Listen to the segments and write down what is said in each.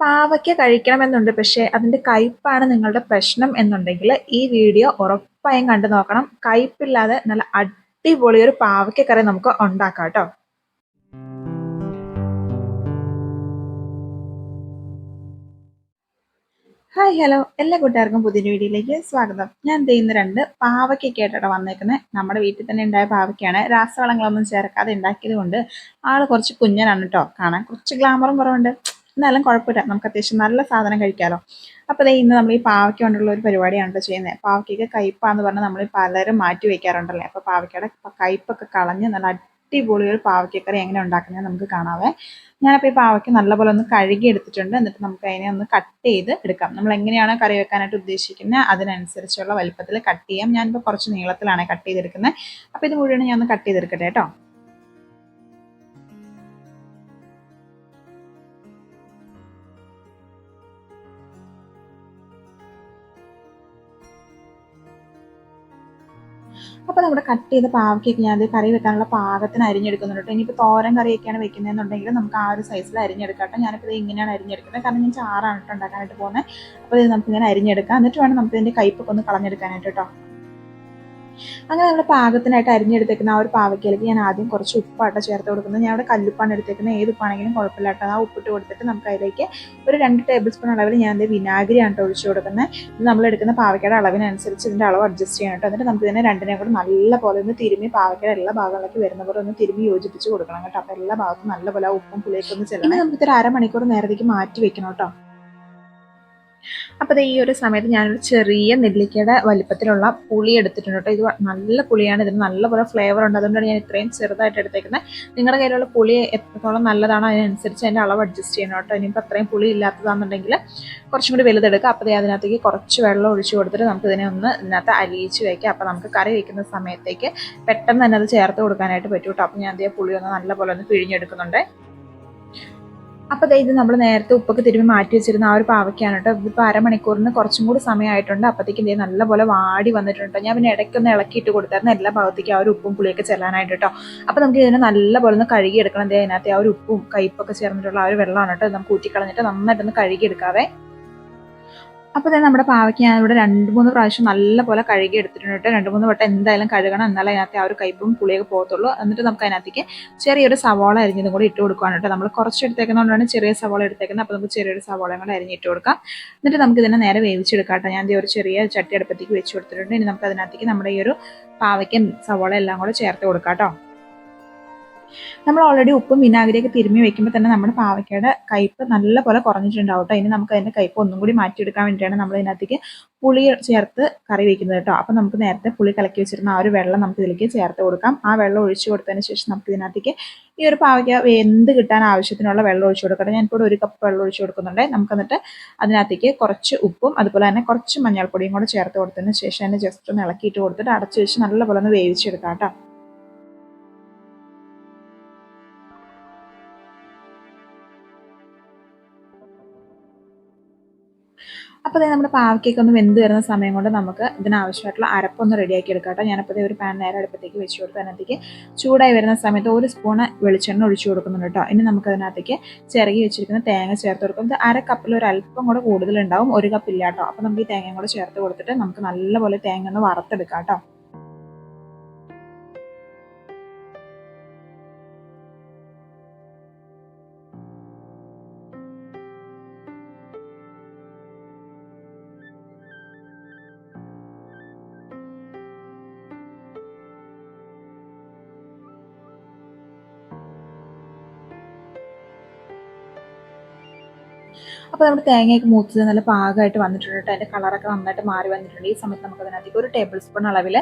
പാവയ്ക്ക കഴിക്കണമെന്നുണ്ട്. പക്ഷേ അതിന്റെ കയ്പ്പാണ് നിങ്ങളുടെ പ്രശ്നം എന്നുണ്ടെങ്കിൽ ഈ വീഡിയോ ഉറപ്പായും കണ്ടു നോക്കണം. കയ്പ്പില്ലാതെ നല്ല അടിപൊളി ഒരു പാവയ്ക്ക കറി നമുക്ക് ഉണ്ടാക്കാം കേട്ടോ. ഹായ് ഹലോ, എല്ലാ കൂട്ടുകാർക്കും പുതിയൊരു വീഡിയോയിലേക്ക് സ്വാഗതം. ഞാൻ ഇന്ന് 2 പാവയ്ക്കൊക്കെയായിട്ടാണ് വന്നേക്കുന്നത്. നമ്മുടെ വീട്ടിൽ തന്നെ ഉണ്ടായ പാവയ്ക്കാണ്. രാസവളങ്ങളൊന്നും ചേർക്കാതെ ഉണ്ടാക്കിയത് കൊണ്ട് ആള് കുറച്ച് കുഞ്ഞനാണ് കേട്ടോ. കാണാൻ കുറച്ച് ഗ്ലാമറും കുറവുണ്ട്, എന്നാലും കുഴപ്പമില്ല, നമുക്ക് അത്യാവശ്യം നല്ല സാധനം കഴിക്കാമല്ലോ. അപ്പോൾ ഇന്ന് നമ്മൾ ഈ പാവയ്ക്ക കൊണ്ടുള്ള ഒരു പരിപാടിയാണ് ചെയ്യുന്നത്. പാവയ്ക്കൊക്കെ കയ്പ്പാന്ന് പറഞ്ഞാൽ നമ്മൾ പലരും മാറ്റി വയ്ക്കാറുണ്ടല്ലേ. അപ്പോൾ പാവയ്ക്കയുടെ കയ്പ്പൊക്കെ കളഞ്ഞ് നല്ല അടിപൊളി ഒരു പാവയ്ക്കക്കറി എങ്ങനെ ഉണ്ടാക്കുന്നത് നമുക്ക് കാണാവേ. ഞാനപ്പോൾ ഈ പാവയ്ക്ക നല്ലപോലെ ഒന്ന് കഴുകി എടുത്തിട്ടുണ്ട്. എന്നിട്ട് നമുക്ക് അതിനെ ഒന്ന് കട്ട് ചെയ്ത് എടുക്കാം. നമ്മൾ എങ്ങനെയാണോ കറി വെക്കാനായിട്ട് ഉദ്ദേശിക്കുന്നത് അതിനനുസരിച്ചുള്ള വലുപ്പത്തിൽ കട്ട് ചെയ്യാം. ഞാനിപ്പോൾ കുറച്ച് നീളത്തിലാണ് കട്ട് ചെയ്തെടുക്കുന്നത്. അപ്പോൾ ഇത് മുഴുവൻ ഞാൻ ഒന്ന് കട്ട് ചെയ്തെടുക്കട്ടെ കേട്ടോ. അപ്പോൾ നമ്മുടെ കട്ട് ചെയ്ത പാവയ്ക്കൊക്കെ ഞാൻ കറി വെക്കാനുള്ള പാകത്തിന് അരിഞ്ഞെടുക്കുന്നുണ്ട്. ഇനിയിപ്പോൾ തോരൻ കറിയൊക്കെയാണ് വെക്കുന്നതെന്നുണ്ടെങ്കിൽ നമുക്ക് ആ ഒരു സൈസിൽ അരിഞ്ഞെടുക്കാം. ഞാനിപ്പോൾ ഇങ്ങനെയാണ് അരിഞ്ഞെടുക്കുന്നത്, കാരണം ഞാൻ ചാറാണ് ഉണ്ടാക്കാനായിട്ട് പോകുന്നത്. അപ്പോൾ ഇത് നമുക്കിങ്ങനെ അരിഞ്ഞെടുക്കാം. എന്നിട്ട് വേണം നമുക്ക് ഇതിൻ്റെ കയ്പ്പൊക്കെ ഒന്ന് കളഞ്ഞെടുക്കാനായിട്ട് കേട്ടോ. അങ്ങനെ നമ്മൾ പാകത്തിനായിട്ട് അരിഞ്ഞെടുത്തേക്കുന്ന ആ ഒരു പാവയ്ക്കയിലേക്ക് ഞാൻ ആദ്യം കുറച്ച് ഉപ്പായിട്ട് ചേർത്ത് കൊടുക്കുന്നത്. ഞാൻ അവിടെ കല്ലുപ്പാണ് എടുത്തേക്കുന്നത്. ഏത് ഉപ്പാണെങ്കിലും കുഴപ്പമില്ല കേട്ടോ. ആ ഉപ്പിട്ട് കൊടുത്തിട്ട് നമുക്ക് അതിലേക്ക് ഒരു 2 ടേബിൾ സ്പൂൺ അളവിൽ ഞാൻ വിനാഗിരിയാണ് ഒഴിച്ചു കൊടുക്കുന്നത്. ഇത് നമ്മൾ എടുക്കുന്ന പാവയ്ക്കയുടെ അളവിനനുസരിച്ച് ഇതിൻ്റെ അളവ് അഡ്ജസ്റ്റ് ചെയ്യണം കേട്ടോ. എന്നിട്ട് നമുക്ക് ഇതിനെ രണ്ടിനെയും കൂടെ നല്ലപോലെ ഒന്ന് തിരുമ്മി പാവയ്ക്കയുടെ എല്ലാ ഭാഗങ്ങളിലേക്ക് വരുന്ന പോലെ ഒന്ന് തിരുമ്മി യോജിപ്പിച്ച് കൊടുക്കണം കേട്ടോ. അപ്പോൾ എല്ലാ ഭാഗത്തും നല്ലപോലെ ആ ഉപ്പും പുളിയൊക്കെ ഒന്ന് ചെല്ലണം. നമുക്ക് ഒരു അരമണിക്കൂർ നേരത്തേക്ക് മാറ്റി വെക്കണം കേട്ടോ. അപ്പോൾ ഈ ഒരു സമയത്ത് ഞാനൊരു ചെറിയ നെല്ലിക്കയുടെ വലിപ്പത്തിലുള്ള പുളി എടുത്തിട്ടുണ്ട് കേട്ടോ. ഇത് നല്ല പുളിയാണ്, ഇതിന് നല്ലപോലെ ഫ്ലേവർ ഉണ്ട്. അതുകൊണ്ടാണ് ഞാൻ ഇത്രയും ചെറുതായിട്ട് എടുത്തേക്കുന്നത്. നിങ്ങളുടെ കയ്യിലുള്ള പുളി എത്രത്തോളം നല്ലതാണോ അതിനനുസരിച്ച് അതിൻ്റെ അളവ് അഡ്ജസ്റ്റ് ചെയ്യണം കേട്ടോ. ഇനിയിപ്പോൾ അത്രയും പുളി ഇല്ലാത്തതാണെന്നുണ്ടെങ്കിൽ കുറച്ചും കൂടി വലുതെടുക്കുക. അപ്പോൾ അതിനകത്തേക്ക് കുറച്ച് വെള്ളം ഒഴിച്ചു കൊടുത്തിട്ട് നമുക്ക് ഇതിനെ ഒന്ന് ഇതിനകത്ത് അലിയിച്ച് വയ്ക്കാം. അപ്പോൾ നമുക്ക് കറി വയ്ക്കുന്ന സമയത്തേക്ക് പെട്ടെന്ന് തന്നെ അത് ചേർത്ത് കൊടുക്കാനായിട്ട് പറ്റും കേട്ടോ. അപ്പോൾ ഞാൻ പുളി ഒന്ന് നല്ലപോലെ ഒന്ന് പിഴിഞ്ഞെടുക്കുന്നുണ്ട്. അപ്പോൾ ഇത് നമ്മൾ നേരത്തെ ഉപ്പൊക്കെ തിരുമ്പി മാറ്റി വെച്ചിരുന്ന ആ ഒരു പാവയ്ക്കാണ് കേട്ടോ. ഇതിപ്പോൾ അരമണിക്കൂറിന് കുറച്ചും കൂടി സമയമായിട്ടുണ്ട്. അപ്പോഴത്തേക്കും നല്ലപോലെ വാടി വന്നിട്ടുണ്ട്. ഞാൻ പിന്നെ ഇടയ്ക്കൊന്ന് ഇളക്കിയിട്ട് കൊടുത്തായിരുന്നു എല്ലാ ഭാഗത്തേക്കും ആ ഒരു ഉപ്പും പുളിയൊക്കെ ചെല്ലാനായിട്ട് കേട്ടോ. അപ്പോൾ നമുക്ക് ഇതിനെ നല്ലപോലെ ഒന്ന് കഴുകിയെടുക്കണം. അതിനകത്ത് ആ ഒരു ഉപ്പും കയ്പ്പൊക്കെ ചേർന്നിട്ടുള്ള ആ ഒരു വെള്ളമാണ് കേട്ടോ. നമുക്ക് ഊറ്റിക്കളഞ്ഞിട്ട് നന്നായിട്ടൊന്ന് കഴുകിയെടുക്കാവേ. അപ്പോൾ നമ്മുടെ പാവയ്ക്ക് ഞാൻ ഇവിടെ 2-3 പ്രാവശ്യം നല്ലപോലെ കഴുകി എടുത്തിട്ടുണ്ട്. 2-3 വട്ടം എന്തായാലും കഴുകണം, എന്നാലേ അതിനകത്ത് ആ ഒരു കയ്പ്പും പുളിയൊക്കെ പോകത്തുള്ളൂ. എന്നിട്ട് നമുക്ക് അതിനകത്തേക്ക് ചെറിയൊരു സവാള അരിഞ്ഞതും കൂടി ഇട്ട് കൊടുക്കുകയാണ് കേട്ടോ. നമ്മൾ കുറച്ച് എടുത്തേക്കുന്നതുകൊണ്ടാണ് ചെറിയ സവാള എടുത്തേക്കുന്നത്. അപ്പോൾ നമുക്ക് ചെറിയൊരു സവാളയും കൂടെ അരിഞ്ഞിട്ട് കൊടുക്കാം. എന്നിട്ട് നമുക്ക് ഇതിനെ നേരെ വേവിച്ചെടുക്കാം കേട്ടോ. ഞാൻ ഒരു ചെറിയ ചട്ടി അടുപ്പത്തേക്ക് വെച്ച് കൊടുത്തിട്ടുണ്ട്. ഇനി നമുക്ക് അതിനകത്തേക്ക് നമ്മുടെ ഈ ഒരു പാവയ്ക്കും സവാള എല്ലാം കൂടെ ചേർത്ത് കൊടുക്കാം കേട്ടോ. നമ്മൾ ഓൾറെഡി ഉപ്പും വിനാഗിരിയൊക്കെ തിരുമ്മി വെക്കുമ്പോൾ തന്നെ നമ്മുടെ പാവയ്ക്കയുടെ കയ്പ്പ് നല്ലപോലെ കുറഞ്ഞിട്ടുണ്ടാവും കേട്ടോ. ഇനി നമുക്ക് അതിൻ്റെ കയ്പ്പ് ഒന്നും കൂടി മാറ്റിയെടുക്കാൻ വേണ്ടിയിട്ടാണ് നമ്മൾ ഇതിനകത്തേക്ക് പുളി ചേർത്ത് കറി വയ്ക്കുന്നത് കേട്ടോ. അപ്പോൾ നമുക്ക് നേരത്തെ പുളി കലക്കി വെച്ചിരുന്ന ആ ഒരു വെള്ളം നമുക്ക് ഇതിലേക്ക് ചേർത്ത് കൊടുക്കാം. ആ വെള്ളം ഒഴിച്ചു കൊടുത്തതിന് ശേഷം നമുക്ക് ഇതിനകത്തേക്ക് ഈ ഒരു പാവയ്ക്ക വെന്ത് കിട്ടാൻ ആവശ്യത്തിനുള്ള വെള്ളം ഒഴിച്ചു കൊടുക്കട്ടെ. ഞാനിപ്പോൾ 1 കപ്പ് വെള്ളം ഒഴിച്ചു കൊടുക്കുന്നുണ്ട്. നമുക്ക് എന്നിട്ട് അതിനകത്തേക്ക് കുറച്ച് ഉപ്പും അതുപോലെ തന്നെ കുറച്ച് മഞ്ഞൾപ്പൊടിയും കൂടെ ചേർത്ത് കൊടുത്തതിന് ശേഷം അതിനെ ജസ്റ്റ് ഒന്ന് ഇളക്കിയിട്ട് കൊടുത്തിട്ട് അടച്ചു വെച്ച് നല്ലപോലെ ഒന്ന് വേവിച്ചെടുക്കാം കേട്ടോ. അപ്പോൾ നമ്മുടെ പാവയ്ക്കൊക്കെ ഒന്ന് വെന്ത് വരുന്ന സമയം കൊണ്ട് നമുക്ക് ഇതിനാവശ്യമായിട്ടുള്ള അരപ്പൊന്ന് റെഡിയാക്കി എടുക്കാം കേട്ടോ. ഞാനപ്പോൾ ഒരു പാൻ നേരെ അടുപ്പത്തേക്ക് വെച്ച് കൊടുത്ത് അതിനകത്തേക്ക് ചൂടായി വരുന്ന സമയത്ത് 1 സ്പൂൺ വെളിച്ചെണ്ണ ഒഴിച്ചു കൊടുക്കുന്നുണ്ട് കേട്ടോ. ഇനി നമുക്ക് അതിനകത്തേക്ക് ചിരകി വെച്ചിരിക്കുന്ന തേങ്ങ ചേർത്ത് കൊടുക്കും. ഇത് 1/2 കപ്പിൽ ഒരു അല്പം കൂടെ കൂടുതലുണ്ടാവും, 1 കപ്പ് ഇല്ല കേട്ടോ. അപ്പോൾ നമുക്ക് ഈ തേങ്ങയും കൂടെ ചേർത്ത് കൊടുത്തിട്ട് നമുക്ക് നല്ലപോലെ തേങ്ങ ഒന്ന് വറുത്തെടുക്കാം കേട്ടോ. അപ്പോൾ നമ്മുടെ തേങ്ങയൊക്കെ മൂത്തത് നല്ല പാകമായിട്ട് വന്നിട്ടുണ്ട്. അതിൻ്റെ കളറൊക്കെ നന്നായിട്ട് മാറി വന്നിട്ടുണ്ട്. ഈ സമയത്ത് നമുക്ക് അതിനകത്തേക്ക് 1 ടേബിൾ സ്പൂൺ അളവിൽ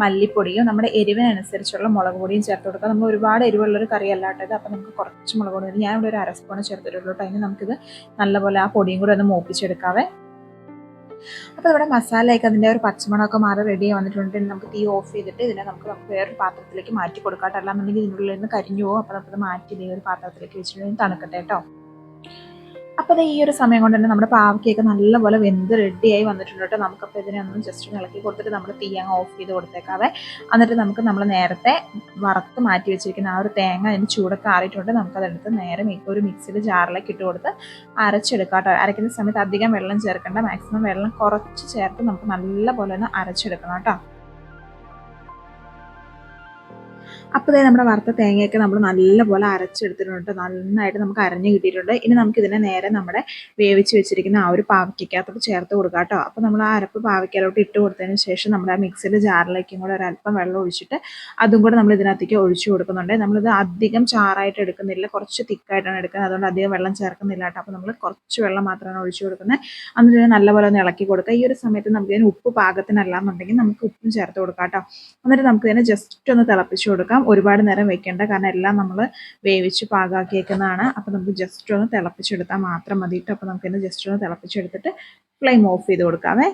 മല്ലിപ്പൊടിയും നമ്മുടെ എരിവിനനുസരിച്ചുള്ള മുളക് പൊടിയും ചേർത്ത് കൊടുക്കുക. നമ്മൾ ഒരുപാട് എരിവുള്ളൊരു കറി അല്ലാട്ടത്. അപ്പോൾ നമുക്ക് കുറച്ച് മുളക് പൊടി ഞാനിവിടെ ഒരു 1/2 സ്പൂൺ ചേർത്തിട്ടുള്ളൂ കേട്ടോ. അതിന് നമുക്കിത് നല്ലപോലെ ആ പൊടിയും കൂടി ഒന്ന് മൂപ്പിച്ചെടുക്കാവേ. അപ്പോൾ ഇവിടെ മസാലയൊക്കെ അതിൻ്റെ ഒരു പച്ചമണമൊക്കെ മാറി റെഡി വന്നിട്ടുണ്ട്. നമുക്ക് തീ ഓഫ് ചെയ്തിട്ട് ഇതിനെ നമുക്ക് വേറൊരു പാത്രത്തിലേക്ക് മാറ്റി കൊടുക്കാം കേട്ടോ. അല്ലാന്നുണ്ടെങ്കിൽ ഇതിനുള്ളിൽ നിന്ന് കരിഞ്ഞു പോകും. അപ്പോൾ നമുക്കത് മാറ്റി ഒരു പാത്രത്തിലേക്ക് വെച്ചിട്ടുണ്ടെങ്കിൽ തണുക്കട്ടെ കേട്ടോ. അപ്പോൾ ഈ ഒരു സമയം കൊണ്ട് തന്നെ നമ്മുടെ പാവയ്ക്കൊക്കെ നല്ലപോലെ വെന്ത് റെഡിയായി വന്നിട്ടുണ്ട് കേട്ടോ. നമുക്കപ്പോൾ ഇതിനെ ഒന്ന് ജസ്റ്റ് ഒന്ന് ഇളക്കി കൊടുത്തിട്ട് നമ്മൾ തീ അങ്ങ് ഓഫ് ചെയ്ത് കൊടുത്തേക്കാവേ. എന്നിട്ട് നമുക്ക് നമ്മൾ നേരത്തെ വറുത്ത് മാറ്റി വെച്ചിരിക്കുന്ന ആ ഒരു തേങ്ങ അതിന് ചൂടൊക്കെ ആറിയിട്ടുണ്ട്. നമുക്കതെടുത്ത് നേരെ ഒരു മിക്സിയുടെ ജാറിലേക്ക് ഇട്ട് കൊടുത്ത് അരച്ചെടുക്കാം കേട്ടോ. അരയ്ക്കുന്ന സമയത്ത് അധികം വെള്ളം ചേർക്കേണ്ട, മാക്സിമം വെള്ളം കുറച്ച് ചേർത്ത് നമുക്ക് നല്ലപോലെ ഒന്ന് അരച്ചെടുക്കണം കേട്ടോ. അപ്പോൾ നമ്മുടെ വറുത്ത തേങ്ങയൊക്കെ നമ്മൾ നല്ലപോലെ അരച്ചെടുത്തിട്ടുണ്ട്. നന്നായിട്ട് നമുക്ക് അരഞ്ഞ് കിട്ടിയിട്ടുണ്ട്. ഇനി നമുക്കിതിനെ നേരെ നമ്മുടെ വേവിച്ച് വെച്ചിരിക്കുന്ന ആ ഒരു പാവയ്ക്കകത്തോട്ട് ചേർത്ത് കൊടുക്കാം കേട്ടോ. അപ്പോൾ നമ്മൾ ആ അരപ്പ് പാവയ്ക്കലോട്ട് ഇട്ട് കൊടുത്തതിന് ശേഷം നമ്മുടെ ആ മിക്സിയുടെ ജാറിലേക്കും കൂടെ ഒരല്പം വെള്ളം ഒഴിച്ചിട്ട് അതും കൂടെ നമ്മൾ ഇതിനകത്തേക്ക് ഒഴിച്ചു കൊടുക്കുന്നുണ്ട്. നമ്മളിത് അധികം ചാറായിട്ട് എടുക്കുന്നില്ല, കുറച്ച് തിക്കായിട്ടാണ് എടുക്കുന്നത്. അതുകൊണ്ട് അധികം വെള്ളം ചേർക്കുന്നില്ല കേട്ടോ. അപ്പോൾ നമ്മൾ കുറച്ച് വെള്ളം മാത്രമാണ് ഒഴിച്ചു കൊടുക്കുന്നത്. എന്നിട്ട് നല്ലപോലെ ഒന്ന് ഇളക്കി കൊടുക്കുക. ഈ ഒരു സമയത്ത് നമുക്ക് ഇതിന് ഉപ്പ് പാകത്തിനല്ലാന്നുണ്ടെങ്കിൽ നമുക്ക് ഉപ്പും ചേർത്ത് കൊടുക്കാം കേട്ടോ. എന്നിട്ട് നമുക്ക് ഇതിനെ ജസ്റ്റ് ഒന്ന് തിളപ്പിച്ച് കൊടുക്കാം. ഒരുപാട് നേരം വെക്കേണ്ട, കാരണം എല്ലാം നമ്മൾ വേവിച്ച് പാകാക്കിയേക്കുന്നതാണ്. അപ്പോൾ നമുക്ക് ജസ്റ്റ് ഒന്ന് തിളപ്പിച്ചെടുത്താൽ മാത്രം മതിയിട്ട്. അപ്പോൾ നമുക്കിന്ന് ജസ്റ്റ് ഒന്ന് തിളപ്പിച്ചെടുത്തിട്ട് ഫ്ലെയിം ഓഫ് ചെയ്ത് കൊടുക്കാവേ.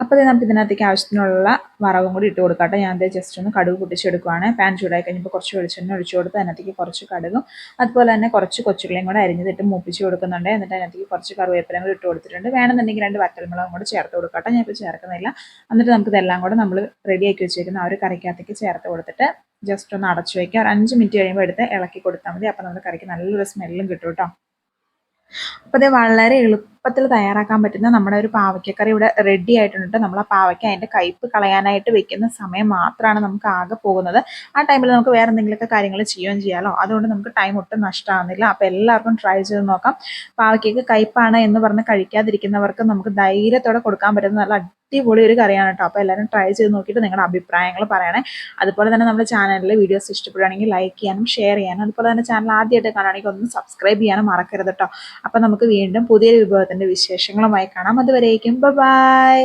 അപ്പോൾ നമുക്ക് ഇതിനകത്തേക്ക് ആവശ്യത്തിനുള്ള വറവും കൂടി ഇട്ട് കൊടുക്കാട്ടെ. ഞാൻ ജസ്റ്റ് ഒന്ന് കടുക് പൊട്ടിച്ചെടുക്കുവാണ്. പാൻ ചൂടായി കഴിഞ്ഞപ്പോൾ കുറച്ച് വെളിച്ചെണ്ണ ഒഴിച്ചു കൊടുത്ത് അതിനകത്തേക്ക് കുറച്ച് കടുകും അതുപോലെ തന്നെ കുറച്ച് കൊച്ചുള്ളിയും കൂടെ അരിഞ്ഞിട്ട് മൂപ്പിച്ച് കൊടുക്കുന്നുണ്ട്. എന്നിട്ട് അതിനകത്തേക്ക് കുറച്ച് കറിവേപ്പിലയും കൂടി ഇട്ട് കൊടുത്തിട്ടുണ്ട്. വേണമെന്നുണ്ടെങ്കിൽ 2 വറ്റൽമുളകും കൂടെ ചേർത്ത് കൊടുക്കാട്ടെ. ഞാൻ ഇപ്പോൾ ചേർക്കുന്നില്ല. എന്നിട്ട് നമുക്കിതെല്ലാം കൂടെ നമ്മൾ റെഡിയാക്കി വെച്ചിരിക്കുന്ന ആ ഒരു കറിക്കകത്തേക്ക് ചേർത്ത് കൊടുത്തിട്ട് ജസ്റ്റ് ഒന്ന് അടച്ചു വയ്ക്കുക. ഒരു 5 മിനിറ്റ് കഴിയുമ്പോൾ എടുത്ത് ഇളക്കി കൊടുത്താൽ മതി. അപ്പോൾ നമ്മുടെ കറിക്ക് നല്ലൊരു സ്മെല്ലും കിട്ടും കേട്ടോ. അപ്പോൾ ഇത് വളരെ എളുപ്പത്തിൽ തയ്യാറാക്കാൻ പറ്റുന്ന നമ്മുടെ ഒരു പാവയ്ക്കക്കറി ഇവിടെ റെഡി ആയിട്ടുണ്ട്. നമ്മൾ ആ പാവയ്ക്ക അതിൻ്റെ കയ്പ്പ് കളയാനായിട്ട് വെക്കുന്ന സമയം മാത്രമാണ് നമുക്ക് ആകെ പോകുന്നത്. ആ ടൈമിൽ നമുക്ക് വേറെ എന്തെങ്കിലുമൊക്കെ കാര്യങ്ങൾ ചെയ്യുകയും ചെയ്യാമല്ലോ. അതുകൊണ്ട് നമുക്ക് ടൈം ഒട്ടും നഷ്ടമാകുന്നില്ല. അപ്പോൾ എല്ലാവർക്കും ട്രൈ ചെയ്ത് നോക്കാം. പാവയ്ക്കയ്ക്ക് കയ്പ്പാണ് എന്ന് പറഞ്ഞ് കഴിക്കാതിരിക്കുന്നവർക്ക് നമുക്ക് ധൈര്യത്തോടെ കൊടുക്കാൻ പറ്റുന്ന നല്ല അടിപൊളി ഒരു കറിയാണ് കേട്ടോ. അപ്പോൾ എല്ലാവരും ട്രൈ ചെയ്ത് നോക്കിയിട്ട് നിങ്ങളുടെ അഭിപ്രായങ്ങൾ പറയണേ. അതുപോലെ തന്നെ നമ്മുടെ ചാനലിലെ വീഡിയോസ് ഇഷ്ടപ്പെടുകയാണെങ്കിൽ ലൈക്ക് ചെയ്യാനും ഷെയർ ചെയ്യാനും, അതുപോലെ തന്നെ ചാനൽ ആദ്യമായിട്ട് കാണുകയാണെങ്കിൽ ഒന്ന് സബ്സ്ക്രൈബ് ചെയ്യാനും മറക്കരുത് കേട്ടോ. അപ്പോൾ നമുക്ക് വീണ്ടും പുതിയൊരു വിഭവത്തിൻ്റെ വിശേഷങ്ങളുമായി കാണാം. അതുവരേക്കും ബൈ.